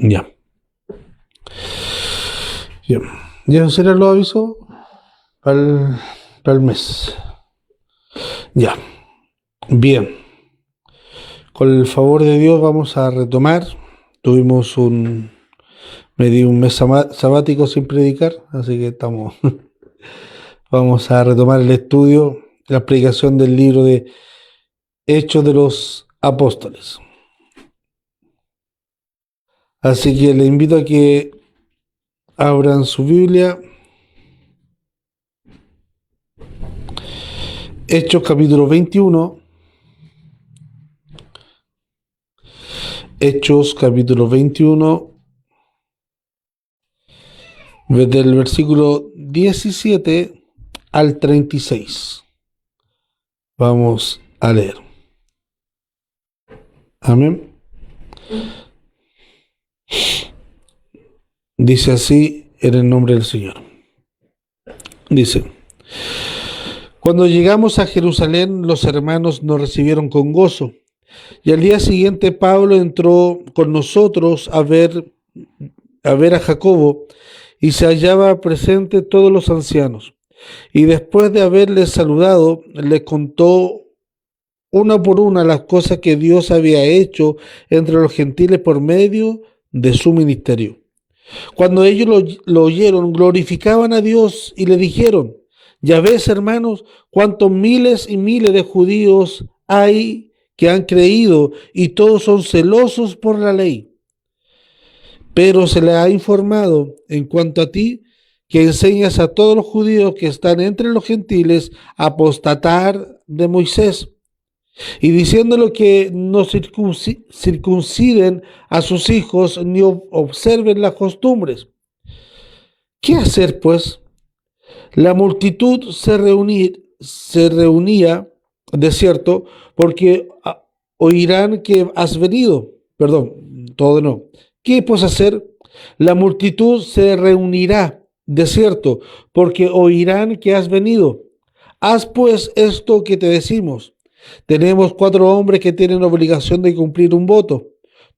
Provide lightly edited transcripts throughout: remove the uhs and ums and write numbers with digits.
Ya. Bien. ¿Ya será los avisos para el mes? Ya. Bien. Con el favor de Dios vamos a retomar. Tuvimos me di un mes sabático sin predicar, así que vamos a retomar el estudio, la explicación del libro de Hechos de los Apóstoles. Así que le invito a que abran su Biblia. Hechos capítulo 21. Hechos capítulo 21. Desde el versículo 17 al 36. Vamos a leer. Amén. Dice así en el nombre del Señor. Dice: Cuando llegamos a Jerusalén, los hermanos nos recibieron con gozo, y al día siguiente Pablo entró con nosotros a ver a Jacobo, y se hallaba presente todos los ancianos. Y después de haberles saludado, les contó una por una las cosas que Dios había hecho entre los gentiles por medio de su ministerio. Cuando ellos lo oyeron, glorificaban a Dios y le dijeron: Ya ves, hermanos, cuántos miles y miles de judíos hay que han creído, y todos son celosos por la ley. Pero se le ha informado en cuanto a ti, que enseñas a todos los judíos que están entre los gentiles a apostatar de Moisés, y diciéndolo que no circunciden a sus hijos ni observen las costumbres. ¿Qué hacer, pues? La multitud se reunía, de cierto, porque oirán que has venido. Perdón, todo no. ¿Qué pues hacer? La multitud se reunirá, de cierto, porque oirán que has venido. Haz pues esto que te decimos. Tenemos 4 hombres que tienen obligación de cumplir un voto.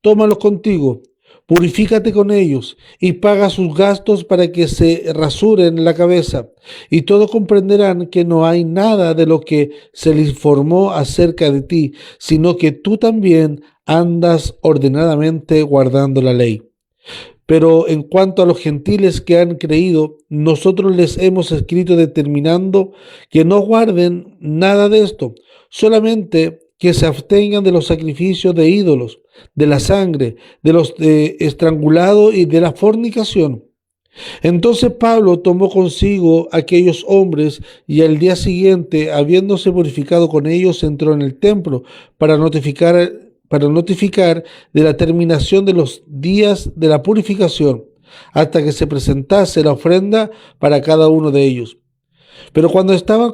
Tómalos contigo, purifícate con ellos y paga sus gastos para que se rasuren la cabeza. Y todos comprenderán que no hay nada de lo que se les informó acerca de ti, sino que tú también andas ordenadamente guardando la ley. Pero en cuanto a los gentiles que han creído, nosotros les hemos escrito determinando que no guarden nada de esto, solamente que se abstengan de los sacrificios de ídolos, de la sangre, de los estrangulados y de la fornicación. Entonces Pablo tomó consigo aquellos hombres, y al día siguiente, habiéndose purificado con ellos, entró en el templo para notificar de la terminación de los días de la purificación, hasta que se presentase la ofrenda para cada uno de ellos. Pero cuando estaban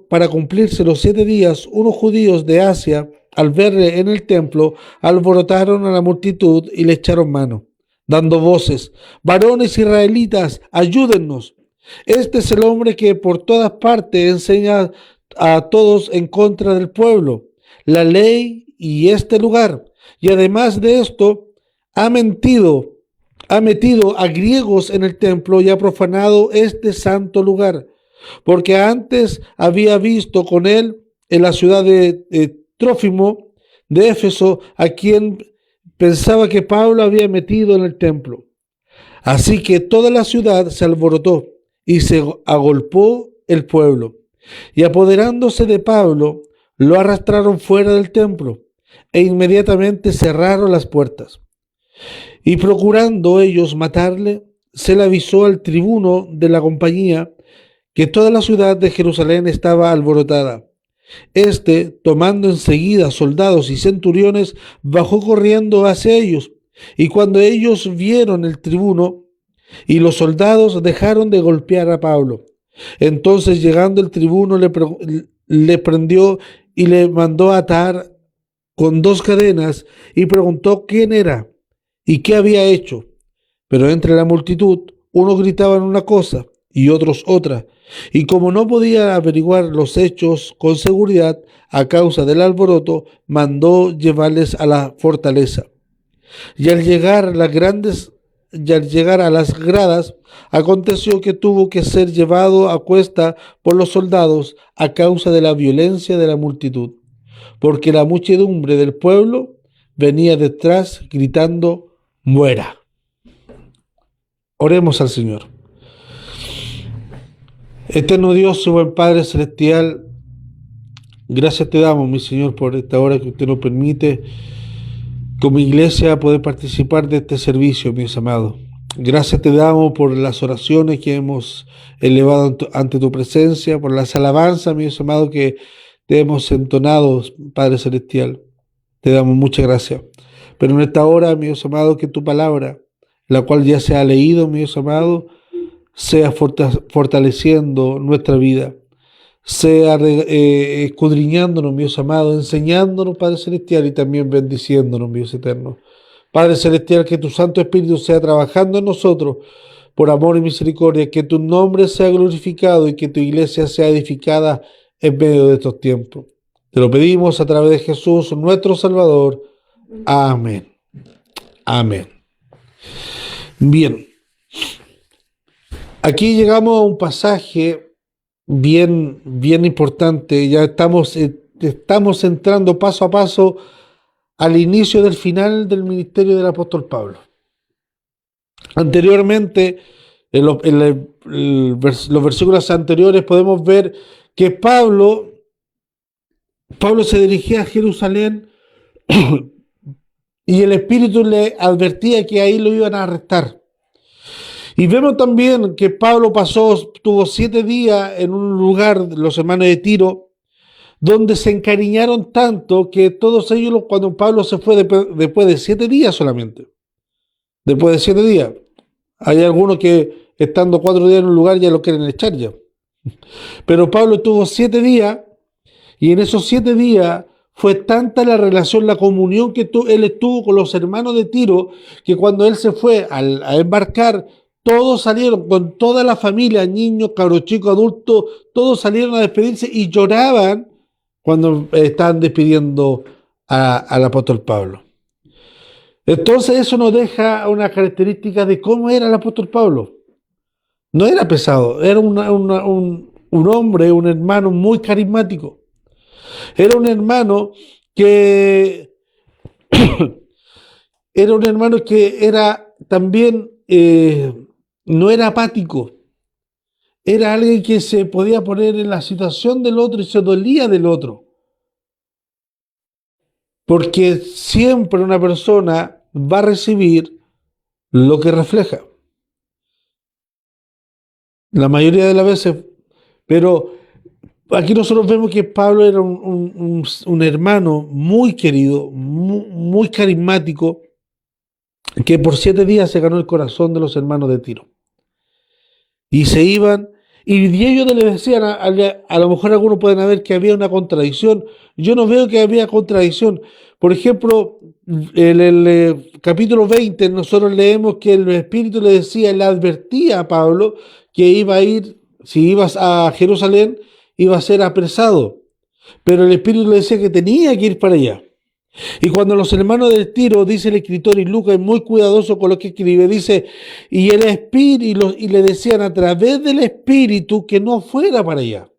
para cumplirse los 7 días, unos judíos de Asia, al verle en el templo, alborotaron a la multitud y le echaron mano, dando voces: Varones israelitas, ayúdennos. Este es el hombre que por todas partes enseña a todos en contra del pueblo, la ley y este lugar. Y además de esto, ha metido a griegos en el templo y ha profanado este santo lugar, porque antes había visto con él en la ciudad de Trófimo de Éfeso, a quien pensaba que Pablo había metido en el templo. Así que toda la ciudad se alborotó y se agolpó el pueblo, y apoderándose de Pablo, lo arrastraron fuera del templo, e inmediatamente cerraron las puertas. Y procurando ellos matarle, se le avisó al tribuno de la compañía que toda la ciudad de Jerusalén estaba alborotada. Este, tomando enseguida soldados y centuriones, bajó corriendo hacia ellos. Y cuando ellos vieron el tribuno y los soldados, dejaron de golpear a Pablo. Entonces, llegando el tribuno, le prendió y le mandó atar con 2 cadenas, y preguntó quién era y qué había hecho. Pero entre la multitud, unos gritaban una cosa y otros otra, y como no podía averiguar los hechos con seguridad a causa del alboroto, mandó llevarles a la fortaleza. Y al llegar a las gradas, aconteció que tuvo que ser llevado a cuesta por los soldados a causa de la violencia de la multitud, porque la muchedumbre del pueblo venía detrás gritando: muera. Oremos al Señor. Eterno Dios y buen Padre Celestial, gracias te damos, mi Señor, por esta hora que usted nos permite como iglesia poder participar de este servicio, mis amados. Gracias te damos por las oraciones que hemos elevado ante tu presencia, por las alabanzas, mis amados, que te hemos entonado, Padre Celestial. Te damos muchas gracias. Pero en esta hora, mi Dios amado, que tu palabra, la cual ya se ha leído, mi Dios amado, sea fortaleciendo nuestra vida, sea escudriñándonos, mi Dios amado, enseñándonos, Padre Celestial, y también bendiciéndonos, mi Dios eterno. Padre Celestial, que tu Santo Espíritu sea trabajando en nosotros por amor y misericordia, que tu nombre sea glorificado y que tu iglesia sea edificada en medio de estos tiempos. Te lo pedimos a través de Jesús, nuestro Salvador. Amén. Amén. Bien. Aquí llegamos a un pasaje bien importante. Ya estamos entrando paso a paso al inicio del final del ministerio del apóstol Pablo. Anteriormente, los versículos anteriores podemos ver que Pablo se dirigía a Jerusalén y el Espíritu le advertía que ahí lo iban a arrestar. Y vemos también que Pablo tuvo 7 días en un lugar, los hermanos de Tiro, donde se encariñaron tanto que todos ellos, cuando Pablo se fue después de 7 días solamente, después de 7 días, hay algunos que estando 4 días en un lugar ya lo quieren echar ya. Pero Pablo tuvo 7 días y en esos 7 días fue tanta la relación, la comunión que él estuvo con los hermanos de Tiro, que cuando él se fue a embarcar, todos salieron, con toda la familia, niños, cabros chicos, adultos, todos salieron a despedirse y lloraban cuando estaban despidiendo al apóstol Pablo. Entonces eso nos deja una característica de cómo era el apóstol Pablo. No era pesado, era un hombre, un hermano muy carismático. Era un hermano que era también, no era apático. Era alguien que se podía poner en la situación del otro y se dolía del otro. Porque siempre una persona va a recibir lo que refleja. La mayoría de las veces. Pero aquí nosotros vemos que Pablo era un hermano muy querido, muy carismático, que por 7 días se ganó el corazón de los hermanos de Tiro. Y se iban, y ellos le decían, a lo mejor algunos pueden ver que había una contradicción. Yo no veo que había contradicción. Por ejemplo, en el capítulo 20 nosotros leemos que el Espíritu le advertía a Pablo que iba a ir, si ibas a Jerusalén, iba a ser apresado. Pero el Espíritu le decía que tenía que ir para allá. Y cuando los hermanos de Tiro, dice el escritor, y Lucas es muy cuidadoso con lo que escribe, dice, y el Espíritu, y le decían a través del Espíritu que no fuera para allá.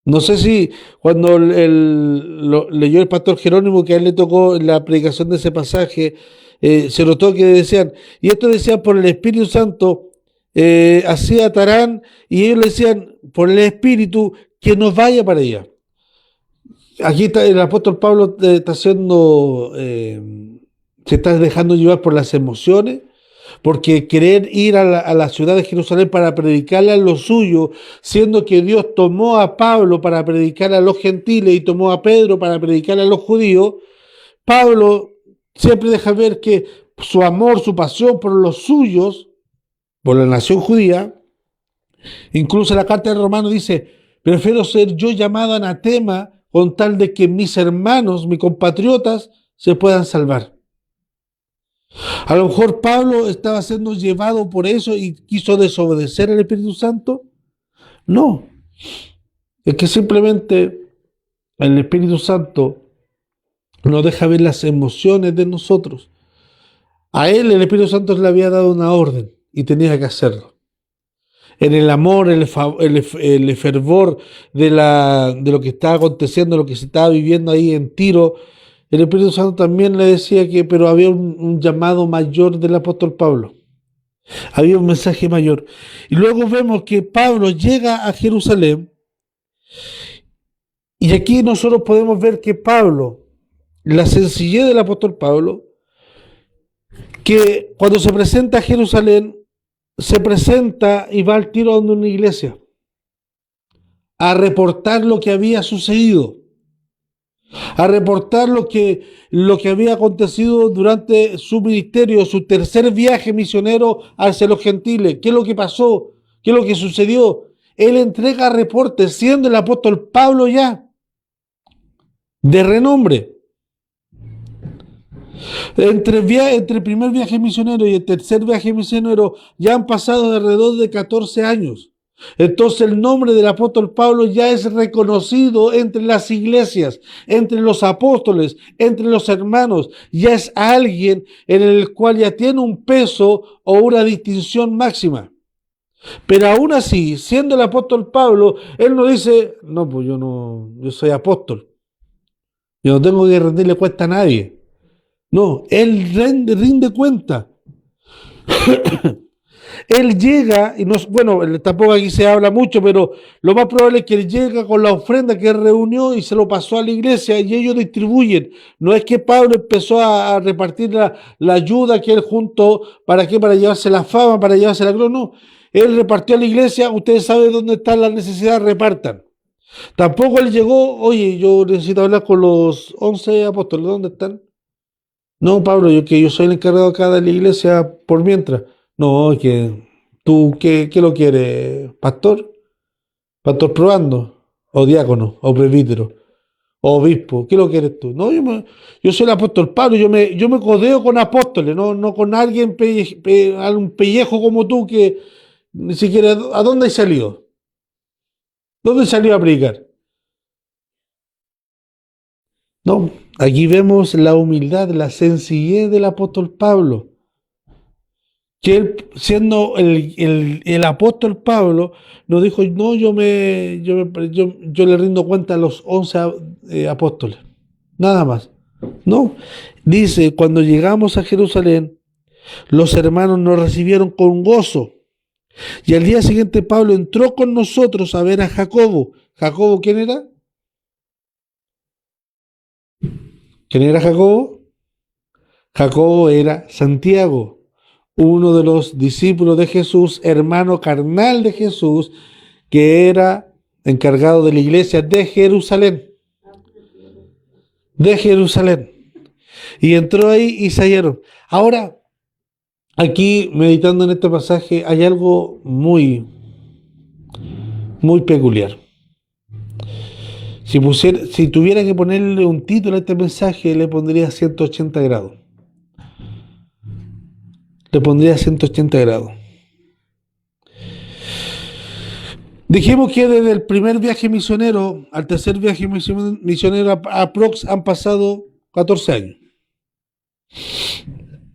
No sé si cuando lo leyó el pastor Jerónimo, que a él le tocó la predicación de ese pasaje, se notó que decían, y esto decían por el Espíritu Santo, así atarán, y ellos le decían por el Espíritu que no vaya para allá. Aquí está, el apóstol Pablo está haciendo, se está dejando llevar por las emociones, porque querer ir a la ciudad de Jerusalén para predicarle a los suyos, siendo que Dios tomó a Pablo para predicar a los gentiles y tomó a Pedro para predicar a los judíos, Pablo siempre deja ver que su amor, su pasión por los suyos, por la nación judía, incluso la carta de Romanos dice, prefiero ser yo llamado anatema con tal de que mis hermanos, mis compatriotas, se puedan salvar. A lo mejor Pablo estaba siendo llevado por eso y quiso desobedecer al Espíritu Santo. No, es que simplemente el Espíritu Santo nos deja ver las emociones de nosotros. A él el Espíritu Santo le había dado una orden y tenía que hacerlo. En el amor, el fervor de lo que estaba aconteciendo, lo que se estaba viviendo ahí en Tiro, el Espíritu Santo también le decía que, pero había un llamado mayor del apóstol Pablo. Había un mensaje mayor. Y luego vemos que Pablo llega a Jerusalén y aquí nosotros podemos ver que Pablo, la sencillez del apóstol Pablo, que cuando se presenta a Jerusalén, se presenta y va al tiro donde una iglesia a reportar lo que había sucedido, a reportar lo que había acontecido durante su ministerio, su tercer viaje misionero hacia los gentiles. ¿Qué es lo que pasó? ¿Qué es lo que sucedió? Él entrega reportes, siendo el apóstol Pablo ya de renombre. Entre el primer viaje misionero y el tercer viaje misionero ya han pasado alrededor de 14 años. Entonces el nombre del apóstol Pablo ya es reconocido entre las iglesias, entre los apóstoles, entre los hermanos. Ya es alguien en el cual ya tiene un peso o una distinción máxima. Pero aún así, siendo el apóstol Pablo, él no dice, no, pues yo soy apóstol. Yo no tengo que rendirle cuenta a nadie. No, él rinde cuenta. Él llega, y no, bueno, tampoco aquí se habla mucho, pero lo más probable es que él llega con la ofrenda que reunió y se lo pasó a la iglesia y ellos distribuyen. No es que Pablo empezó a repartir la ayuda que él juntó, ¿para qué? Para llevarse la fama, para llevarse la gloria, no. Él repartió a la iglesia, ustedes saben dónde están las necesidades, repartan. Tampoco él llegó, oye, yo necesito hablar con los 11 apóstoles, ¿dónde están? No, Pablo, yo soy el encargado acá de la iglesia por mientras. No, que tú, ¿qué lo quieres? ¿Pastor? ¿Pastor probando? ¿O diácono? ¿O presbítero? ¿O obispo? ¿Qué lo quieres tú? No, yo soy el apóstol Pablo, yo me codeo con apóstoles, no con alguien, un pellejo como tú que ni siquiera, ¿a dónde has salido? ¿Dónde salió a predicar? No, aquí vemos la humildad, la sencillez del apóstol Pablo. Que él, siendo el apóstol Pablo, nos dijo, no, yo le rindo cuenta a los 11 apóstoles, nada más. No, dice, cuando llegamos a Jerusalén, los hermanos nos recibieron con gozo. Y al día siguiente Pablo entró con nosotros a ver a Jacobo. ¿Jacobo quién era? ¿Quién era Jacobo? Jacobo era Santiago, uno de los discípulos de Jesús, hermano carnal de Jesús, que era encargado de la iglesia de Jerusalén. De Jerusalén. Y entró ahí y se hallaron. Ahora, aquí meditando en este pasaje, hay algo muy peculiar. Si tuviera que ponerle un título a este mensaje, le pondría 180 grados. Le pondría 180 grados. Dijimos que desde el primer viaje misionero al tercer viaje misionero aprox han pasado 14 años.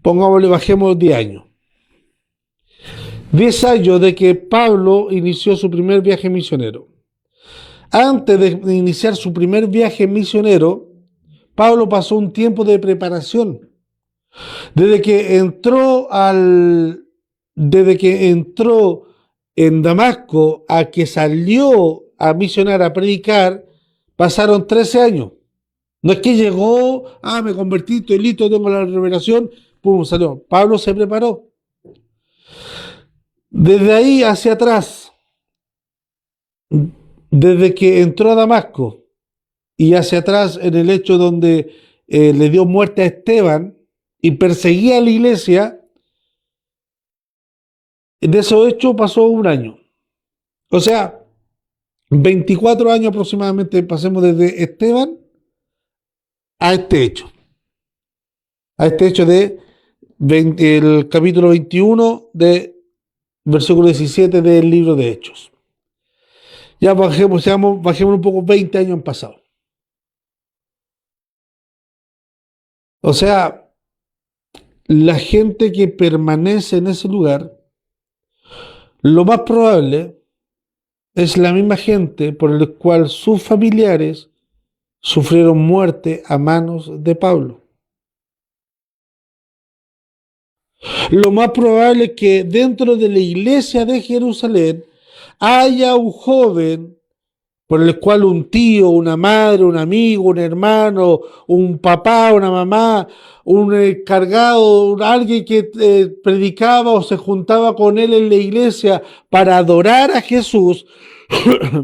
Pongámosle, bajemos 10 años. 10 años de que Pablo inició su primer viaje misionero. Antes de iniciar su primer viaje misionero, Pablo pasó un tiempo de preparación. Desde que entró en Damasco a que salió a misionar, a predicar, pasaron 13 años. No es que llegó, me convertí, estoy listo, tengo la revelación, pum, salió. Pablo se preparó. Desde ahí hacia atrás, desde que entró a Damasco y hacia atrás en el hecho donde le dio muerte a Esteban y perseguía a la iglesia, de esos hechos pasó un año. O sea, 24 años aproximadamente pasemos desde Esteban a este hecho. A este hecho el capítulo 21 de versículo 17 del libro de Hechos. Ya bajemos un poco, 20 años han pasado. O sea, la gente que permanece en ese lugar, lo más probable es la misma gente por la cual sus familiares sufrieron muerte a manos de Pablo. Lo más probable es que dentro de la iglesia de Jerusalén haya un joven por el cual un tío, una madre, un amigo, un hermano, un papá, una mamá, un encargado, alguien que predicaba o se juntaba con él en la iglesia para adorar a Jesús,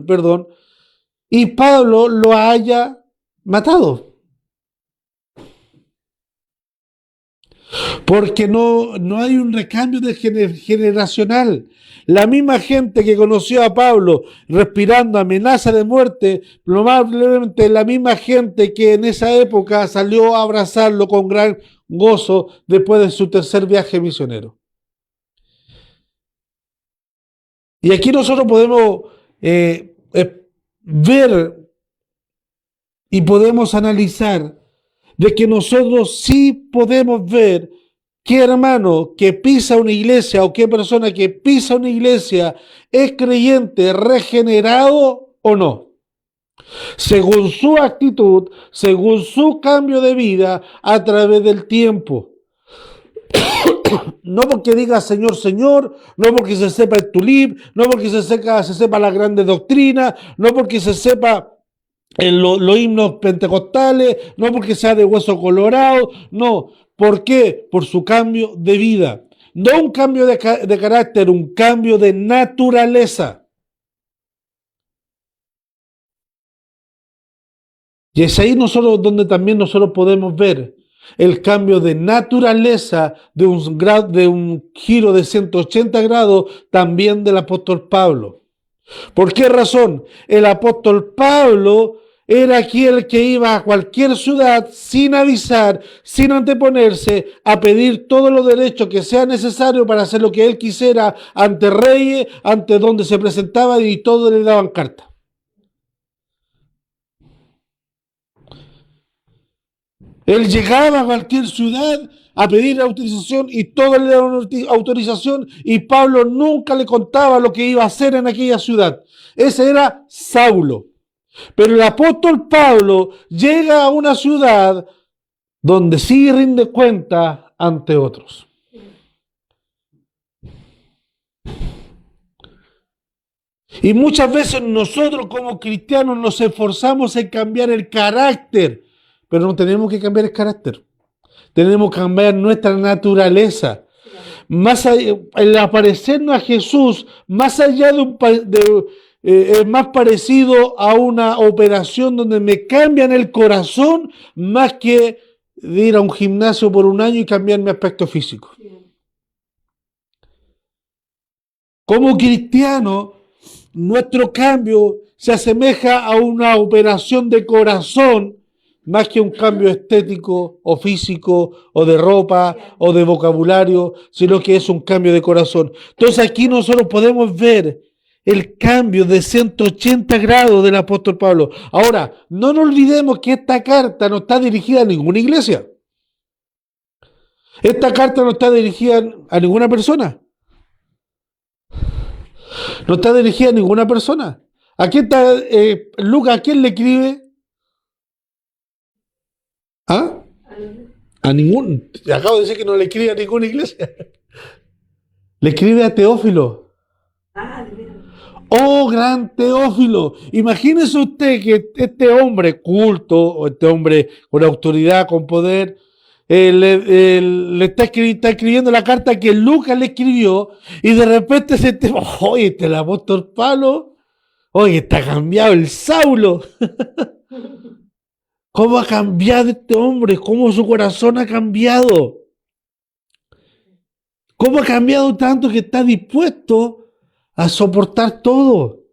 perdón, y Pablo lo haya matado. Porque no hay un recambio generacional. La misma gente que conoció a Pablo respirando amenaza de muerte, probablemente la misma gente que en esa época salió a abrazarlo con gran gozo después de su tercer viaje misionero. Y aquí nosotros podemos ver y podemos analizar de que nosotros sí podemos ver qué hermano que pisa una iglesia o qué persona que pisa una iglesia es creyente, regenerado o no. Según su actitud, según su cambio de vida a través del tiempo. No porque diga Señor, Señor, no porque se sepa el tulip, no porque se sepa la grande doctrina, no porque se sepa los himnos pentecostales, no porque sea de hueso colorado, no. ¿Por qué? Por su cambio de vida. No un cambio de carácter, un cambio de naturaleza. Y es ahí nosotros donde también nosotros podemos ver el cambio de naturaleza de un giro de 180 grados también del apóstol Pablo. ¿Por qué razón? El apóstol Pablo era aquel que iba a cualquier ciudad sin avisar, sin anteponerse, a pedir todos los derechos que sea necesario para hacer lo que él quisiera ante reyes, ante donde se presentaba y todos le daban carta. Él llegaba a cualquier ciudad a pedir autorización y todos le daban autorización y Pablo nunca le contaba lo que iba a hacer en aquella ciudad. Ese era Saulo. Pero el apóstol Pablo llega a una ciudad donde sí rinde cuenta ante otros. Y muchas veces nosotros como cristianos nos esforzamos en cambiar el carácter, pero no tenemos que cambiar el carácter. Tenemos que cambiar nuestra naturaleza. Más allá, el aparecernos a Jesús, más allá es más parecido a una operación donde me cambian el corazón más que de ir a un gimnasio por un año y cambiar mi aspecto físico. Como cristiano, nuestro cambio se asemeja a una operación de corazón más que un cambio estético o físico o de ropa o de vocabulario, sino que es un cambio de corazón. Entonces aquí nosotros podemos ver el cambio de 180 grados del apóstol Pablo. Ahora, no nos olvidemos que esta carta no está dirigida a ninguna iglesia. Esta carta no está dirigida a ninguna persona. No está dirigida a ninguna persona. Aquí está Lucas, ¿a quién le escribe? ¿Ah? A ningún. Acabo de decir que no le escribe a ninguna iglesia. Le escribe a Teófilo. Oh, gran Teófilo. Imagínese usted que este hombre culto, o este hombre con autoridad, con poder, le está escribiendo la carta que Lucas le escribió, y de repente oye, este es el apóstol Pablo, oye, está cambiado el Saulo. ¿Cómo ha cambiado este hombre? ¿Cómo su corazón ha cambiado? ¿Cómo ha cambiado tanto que está dispuesto a soportar todo?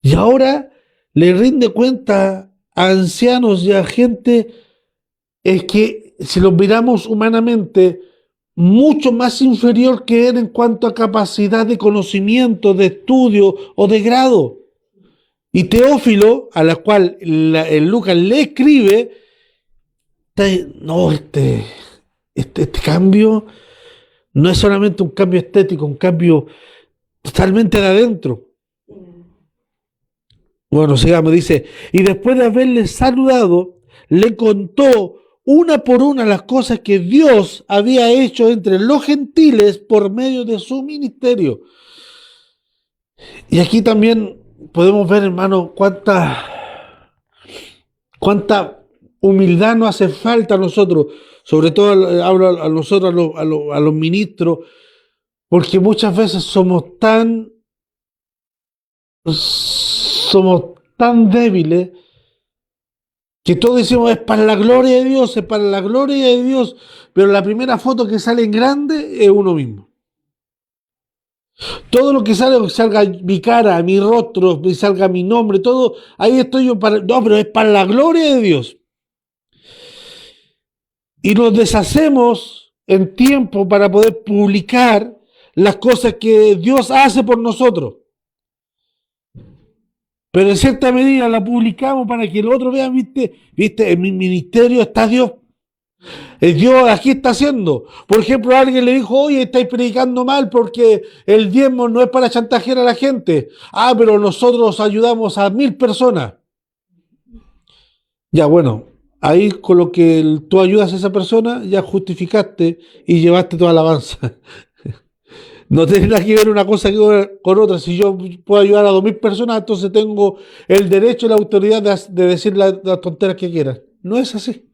Y ahora le rinde cuenta a ancianos y a gente es que, si los miramos humanamente, mucho más inferior que él en cuanto a capacidad de conocimiento, de estudio o de grado. Y Teófilo, a la cual el Lucas le escribe, no, este cambio no es solamente un cambio estético, un cambio totalmente de adentro. Bueno, sigamos, dice, y después de haberle saludado, le contó una por una las cosas que Dios había hecho entre los gentiles por medio de su ministerio. Y aquí también podemos ver, hermano, cuánta humildad nos hace falta a nosotros, sobre todo hablo a nosotros, a los ministros, porque muchas veces somos tan débiles que todos decimos es para la gloria de Dios, es para la gloria de Dios, pero la primera foto que sale en grande es uno mismo. Todo lo que salga mi cara, mi rostro, salga mi nombre, todo, ahí estoy yo para, no, pero es para la gloria de Dios. Y nos deshacemos en tiempo para poder publicar las cosas que Dios hace por nosotros. Pero en cierta medida la publicamos para que el otro vea, viste, en mi ministerio está Dios. Dios aquí está haciendo. Por ejemplo, alguien le dijo, oye, estáis predicando mal porque el diezmo no es para chantajear a la gente. Ah, pero nosotros ayudamos a 1000 personas. Ya, bueno, ahí con lo que tú ayudas a esa persona, ya justificaste y llevaste toda la alabanza. No tiene nada que ver una cosa con otra. Si yo puedo ayudar a 2000 personas, entonces tengo el derecho y la autoridad de decir las tonteras que quieran. No es así.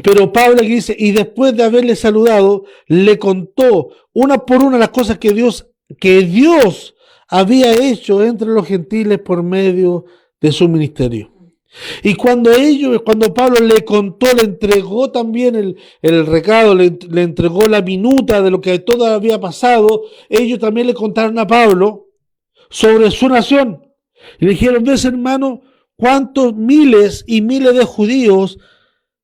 Pero Pablo aquí dice, y después de haberle saludado, le contó una por una las cosas que Dios había hecho entre los gentiles por medio de su ministerio. Y cuando Pablo le contó, le entregó también el recado, le entregó la minuta de lo que todo había pasado, ellos también le contaron a Pablo sobre su nación. Y le dijeron, ves hermano, cuántos miles y miles de judíos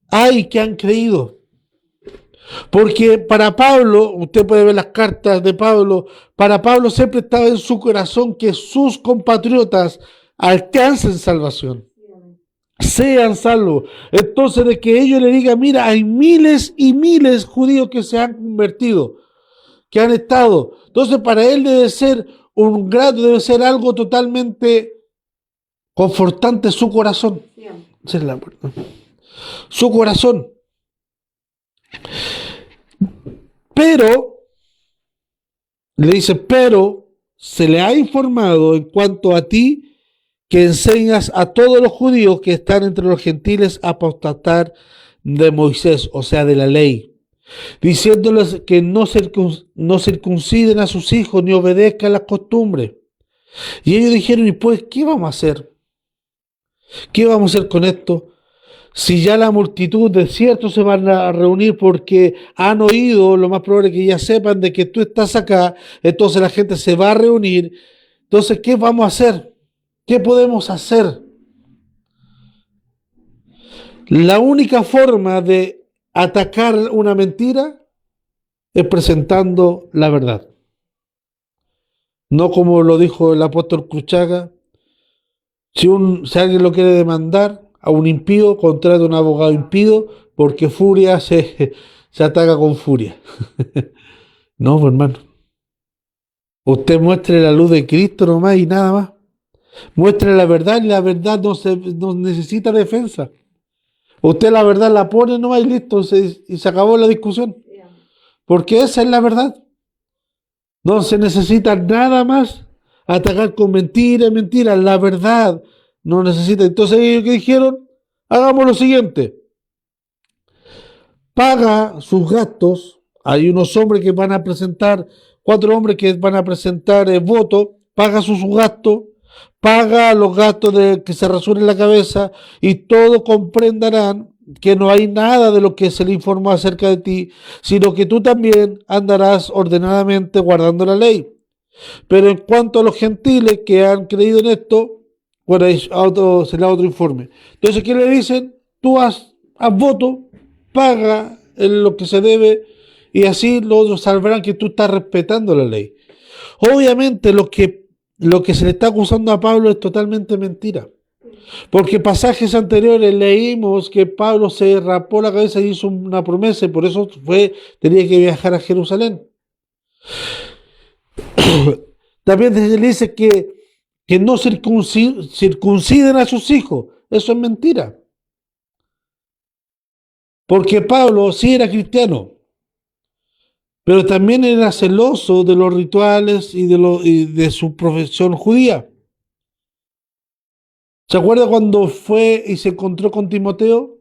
hay que han creído. Porque para Pablo, usted puede ver las cartas de Pablo, para Pablo siempre estaba en su corazón que sus compatriotas alcancen salvación, sean salvos. Entonces, de que ellos le digan, mira, hay miles y miles judíos que se han convertido, que han estado. Entonces, para él debe ser un grato, debe ser algo totalmente confortante su corazón. Esa es la verdad. Su corazón. Pero, le dice, pero se le ha informado en cuanto a ti que enseñas a todos los judíos que están entre los gentiles a apostatar de Moisés, o sea, de la ley, diciéndoles que no circunciden a sus hijos ni obedezcan las costumbres. Y ellos dijeron, ¿y pues qué vamos a hacer? ¿Qué vamos a hacer con esto? Si ya la multitud de cierto se van a reunir porque han oído, lo más probable es que ya sepan de que tú estás acá, entonces la gente se va a reunir. Entonces, ¿qué vamos a hacer? ¿Qué podemos hacer? La única forma de atacar una mentira es presentando la verdad. No como lo dijo el apóstol Cruchaga, si alguien lo quiere demandar a un impío, contrata a un abogado impío, porque furia se ataca con furia. No, pues, hermano. Usted muestre la luz de Cristo nomás y nada más. Muestre la verdad y la verdad no necesita defensa. Usted la verdad la pone nomás y listo, y se acabó la discusión. Porque esa es la verdad. No se necesita nada más atacar con mentiras, la verdad no necesita. Entonces ellos que dijeron, hagamos lo siguiente, paga sus gastos, hay unos hombres que van a presentar, 4 hombres que van a presentar votos, paga sus gastos, paga los gastos de que se rasuren la cabeza y todos comprenderán que no hay nada de lo que se le informó acerca de ti, sino que tú también andarás ordenadamente guardando la ley. Pero en cuanto a los gentiles que han creído en esto, bueno, será otro informe. Entonces, ¿qué le dicen? Tú haz voto, paga lo que se debe y así los otros sabrán que tú estás respetando la ley. Obviamente, los que lo que se le está acusando a Pablo es totalmente mentira. Porque pasajes anteriores leímos que Pablo se rapó la cabeza y hizo una promesa y por eso tenía que viajar a Jerusalén. También se le dice que no circunciden a sus hijos. Eso es mentira. Porque Pablo sí era cristiano, pero también era celoso de los rituales y de su profesión judía. ¿Se acuerda cuando fue y se encontró con Timoteo?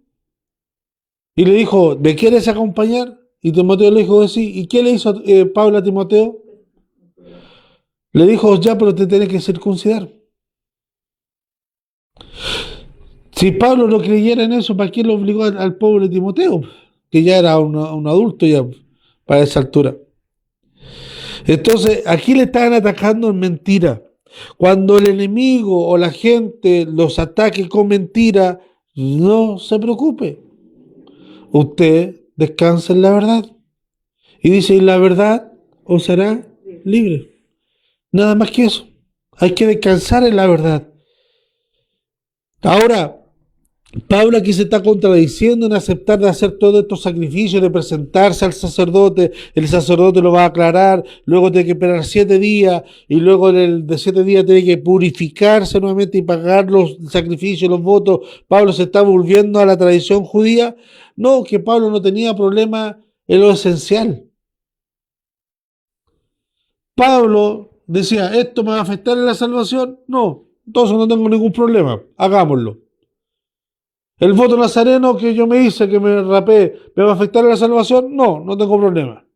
Y le dijo, ¿me quieres acompañar? Y Timoteo le dijo, sí. ¿Y qué le hizo Pablo a Timoteo? Le dijo, ya, pero te tienes que circuncidar. Si Pablo no creyera en eso, ¿para qué lo obligó al pobre Timoteo? Que ya era un adulto ya para esa altura. Entonces, aquí le estaban atacando en mentira. Cuando el enemigo o la gente los ataque con mentira, no se preocupe. Usted descansa en la verdad. Y dice, y la verdad os hará libre. Nada más que eso. Hay que descansar en la verdad. Ahora, Pablo aquí se está contradiciendo en aceptar de hacer todos estos sacrificios, de presentarse al sacerdote, el sacerdote lo va a aclarar, luego tiene que esperar 7 días y luego de 7 días tiene que purificarse nuevamente y pagar los sacrificios, los votos. Pablo se está volviendo a la tradición judía. No, que Pablo no tenía problema en lo esencial. Pablo decía, ¿esto me va a afectar en la salvación? No, entonces no tengo ningún problema, hagámoslo. ¿El voto nazareno que yo me hice, que me rapé, me va a afectar a la salvación? No, no tengo problema.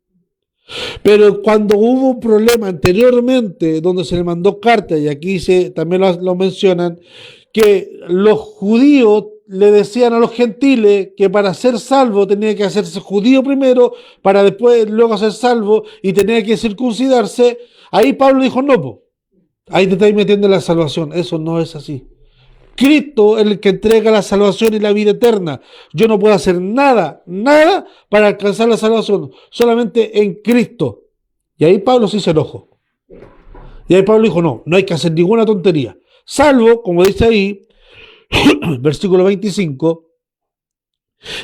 Pero cuando hubo un problema anteriormente, donde se le mandó carta, y aquí también lo mencionan, que los judíos le decían a los gentiles que para ser salvo tenía que hacerse judío primero, para después luego ser salvo, y tenía que circuncidarse, ahí Pablo dijo, no, po, ahí te estáis metiendo en la salvación. Eso no es así. Cristo es el que entrega la salvación y la vida eterna. Yo no puedo hacer nada para alcanzar la salvación, solamente en Cristo. Y ahí Pablo sí se enojó. Y ahí Pablo dijo, no hay que hacer ninguna tontería. Salvo, como dice ahí, versículo 25,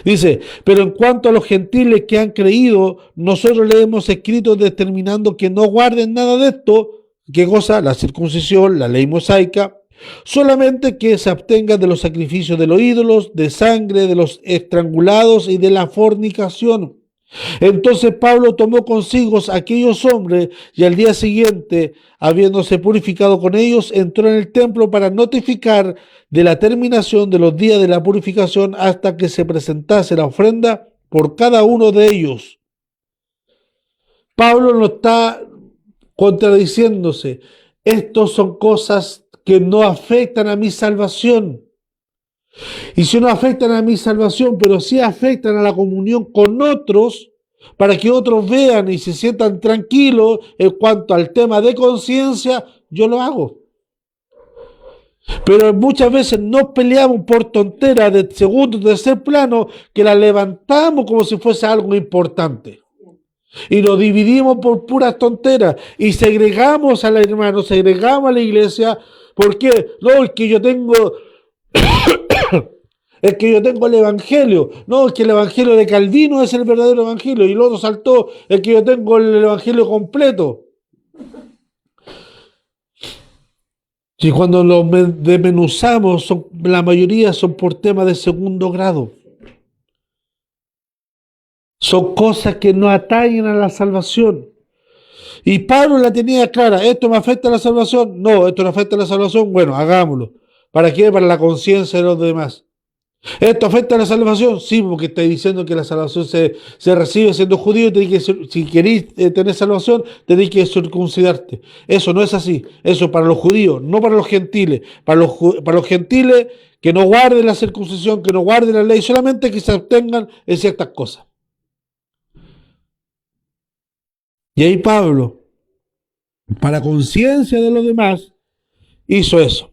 dice, pero en cuanto a los gentiles que han creído, nosotros le hemos escrito determinando que no guarden nada de esto. ¿Qué cosa? La circuncisión, la ley mosaica. Solamente que se abstengan de los sacrificios de los ídolos, de sangre, de los estrangulados y de la fornicación. Entonces Pablo tomó consigo a aquellos hombres y al día siguiente, habiéndose purificado con ellos, entró en el templo para notificar de la terminación de los días de la purificación hasta que se presentase la ofrenda por cada uno de ellos. Pablo no está contradiciéndose. Estos son cosas que no afectan a mi salvación. Y si no afectan a mi salvación, pero sí afectan a la comunión con otros, para que otros vean y se sientan tranquilos en cuanto al tema de conciencia, yo lo hago. Pero muchas veces nos peleamos por tonteras de segundo, tercer plano, que la levantamos como si fuese algo importante. Y nos dividimos por puras tonteras y segregamos al hermano, segregamos a la iglesia. ¿Por qué? No, es que yo tengo el evangelio. No, es que el evangelio de Calvino es el verdadero evangelio. Y el otro saltó, es que yo tengo el evangelio completo. Y cuando lo desmenuzamos, la mayoría son por temas de segundo grado. Son cosas que no atañen a la salvación. Y Pablo la tenía clara. ¿Esto me afecta a la salvación? No, esto no afecta a la salvación. Bueno, hagámoslo. ¿Para qué? Para la conciencia de los demás. ¿Esto afecta a la salvación? Sí, porque está diciendo que la salvación se recibe siendo judío. Si queréis tener salvación, tenéis que circuncidarte. Eso no es así. Eso para los judíos, no para los gentiles. Para los gentiles que no guarden la circuncisión, que no guarden la ley, solamente que se abstengan en ciertas cosas. Y ahí Pablo, para conciencia de los demás, hizo eso.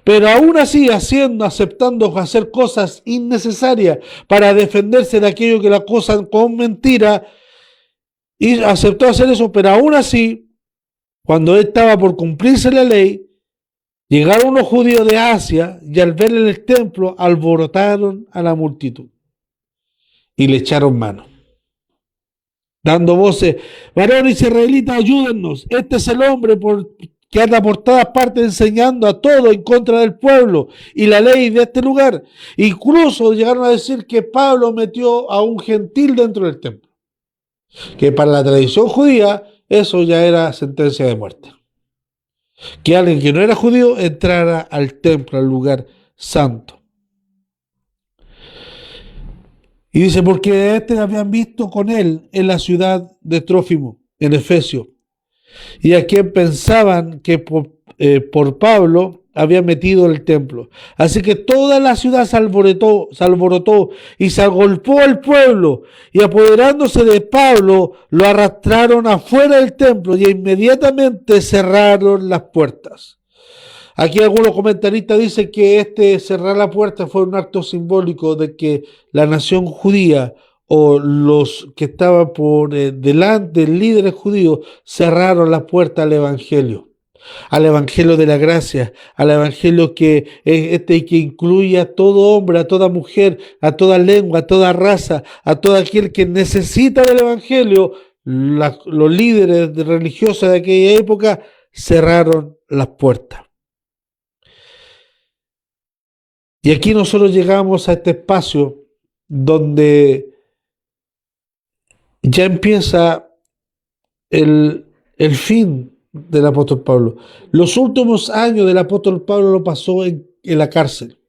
Pero aún así, aceptando hacer cosas innecesarias para defenderse de aquello que la acusan con mentira, y aceptó hacer eso, pero aún así cuando estaba por cumplirse la ley, llegaron unos judíos de Asia y al ver el templo alborotaron a la multitud y le echaron mano, dando voces: varones israelitas, ayúdennos, este es el hombre que anda por todas partes enseñando a todo en contra del pueblo y la ley de este lugar. Incluso llegaron a decir que Pablo metió a un gentil dentro del templo, que para la tradición judía eso ya era sentencia de muerte. Que alguien que no era judío entrara al templo, al lugar santo. Y dice, porque este habían visto con él en la ciudad de Trófimo, en Efesio, y a quien pensaban que por Pablo había metido el templo. Así que toda la ciudad se alborotó y se agolpó al pueblo, y apoderándose de Pablo, lo arrastraron afuera del templo y inmediatamente cerraron las puertas. Aquí algunos comentaristas dicen que cerrar la puerta fue un acto simbólico de que la nación judía o los que estaban por delante, líderes judíos, cerraron la puerta al evangelio de la gracia, al evangelio que que incluye a todo hombre, a toda mujer, a toda lengua, a toda raza, a todo aquel que necesita del evangelio. Los líderes religiosos de aquella época cerraron las puertas. Y aquí nosotros llegamos a este espacio donde ya empieza el fin del apóstol Pablo. Los últimos años del apóstol Pablo lo pasó en la cárcel.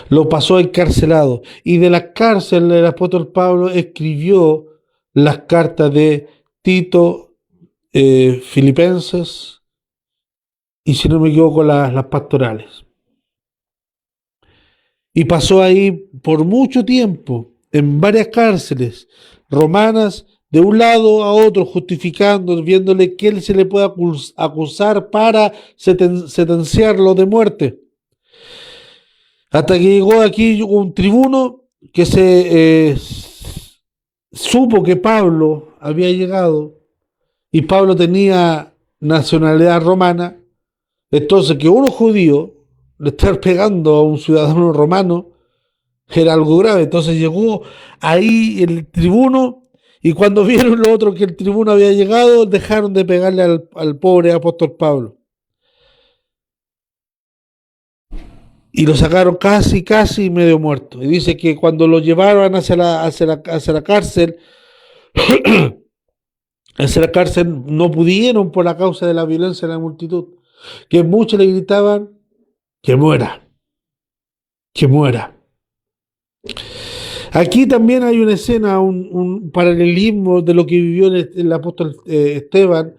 Lo pasó encarcelado. Y de la cárcel el apóstol Pablo escribió las cartas de Tito, Filipenses y, si no me equivoco, las pastorales. Y pasó ahí por mucho tiempo, en varias cárceles romanas, de un lado a otro, justificando, viéndole que él se le puede acusar para sentenciarlo de muerte. Hasta que llegó aquí un tribuno que supo que Pablo había llegado y Pablo tenía nacionalidad romana. Entonces, que uno judío le estar pegando a un ciudadano romano era algo grave. Entonces llegó ahí el tribuno, y cuando vieron los otros que el tribuno había llegado, dejaron de pegarle al pobre apóstol Pablo. Y lo sacaron casi medio muerto. Y dice que cuando lo llevaron hacia la cárcel, hacia la cárcel, no pudieron por la causa de la violencia de la multitud, que muchos le gritaban: que muera, que muera. Aquí también hay una escena, un paralelismo de lo que vivió el apóstol Esteban,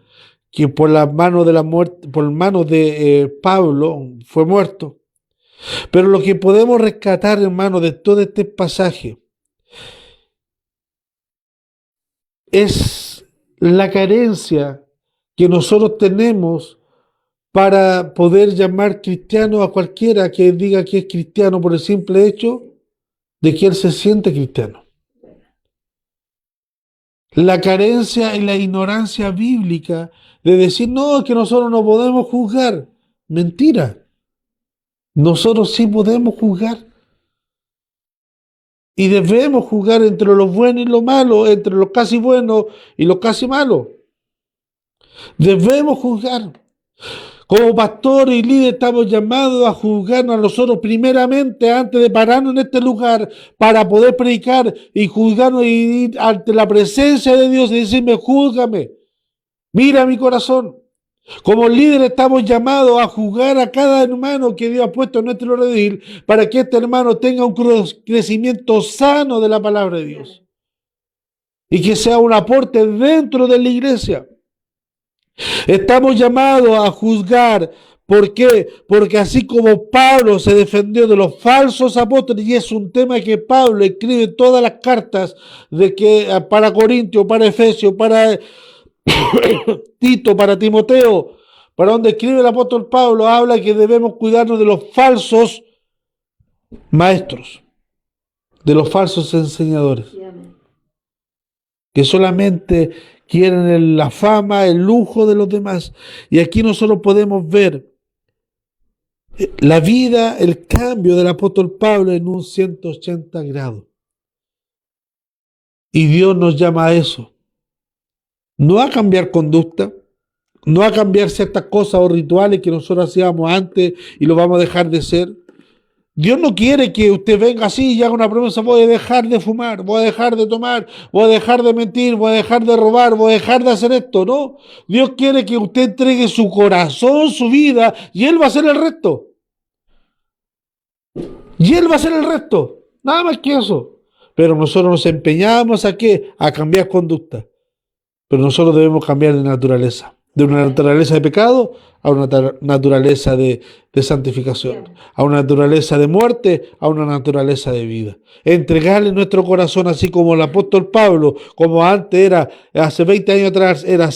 que por las manos de Pablo fue muerto. Pero lo que podemos rescatar, hermano, de todo este pasaje es la carencia que nosotros tenemos para poder llamar cristiano a cualquiera que diga que es cristiano por el simple hecho de que él se siente cristiano. La carencia y la ignorancia bíblica de decir: no, es que nosotros no podemos juzgar. Mentira. Nosotros sí podemos juzgar. Y debemos juzgar entre lo bueno y lo malo, entre lo casi bueno y lo casi malo. Debemos juzgar. Como pastor y líder estamos llamados a juzgarnos a nosotros primeramente antes de pararnos en este lugar para poder predicar y juzgarnos y ir ante la presencia de Dios y decirme: júzgame, mira mi corazón. Como líder estamos llamados a juzgar a cada hermano que Dios ha puesto en nuestro redil para que este hermano tenga un crecimiento sano de la palabra de Dios y que sea un aporte dentro de la iglesia. Estamos llamados a juzgar. ¿Por qué? Porque así como Pablo se defendió de los falsos apóstoles, y es un tema que Pablo escribe en todas las cartas de que para Corintios, para Efesios, para Tito, para Timoteo, para donde escribe el apóstol Pablo, habla que debemos cuidarnos de los falsos maestros, de los falsos enseñadores. que solamente quieren la fama, el lujo de los demás. Y aquí nosotros podemos ver la vida, el cambio del apóstol Pablo en un 180 grados. Y Dios nos llama a eso, no a cambiar conducta, no a cambiar ciertas cosas o rituales que nosotros hacíamos antes y lo vamos a dejar de ser. Dios no quiere que usted venga así y haga una promesa: voy a dejar de fumar, voy a dejar de tomar, voy a dejar de mentir, voy a dejar de robar, voy a dejar de hacer esto. No, Dios quiere que usted entregue su corazón, su vida, y Él va a hacer el resto. Y Él va a hacer el resto. Nada más que eso. Pero nosotros nos empeñamos ¿a qué? A cambiar conducta. Pero nosotros debemos cambiar de naturaleza. De una naturaleza de pecado a una naturaleza de santificación. A una naturaleza de muerte a una naturaleza de vida. Entregarle nuestro corazón, así como el apóstol Pablo, como antes era, hace 20 años atrás, era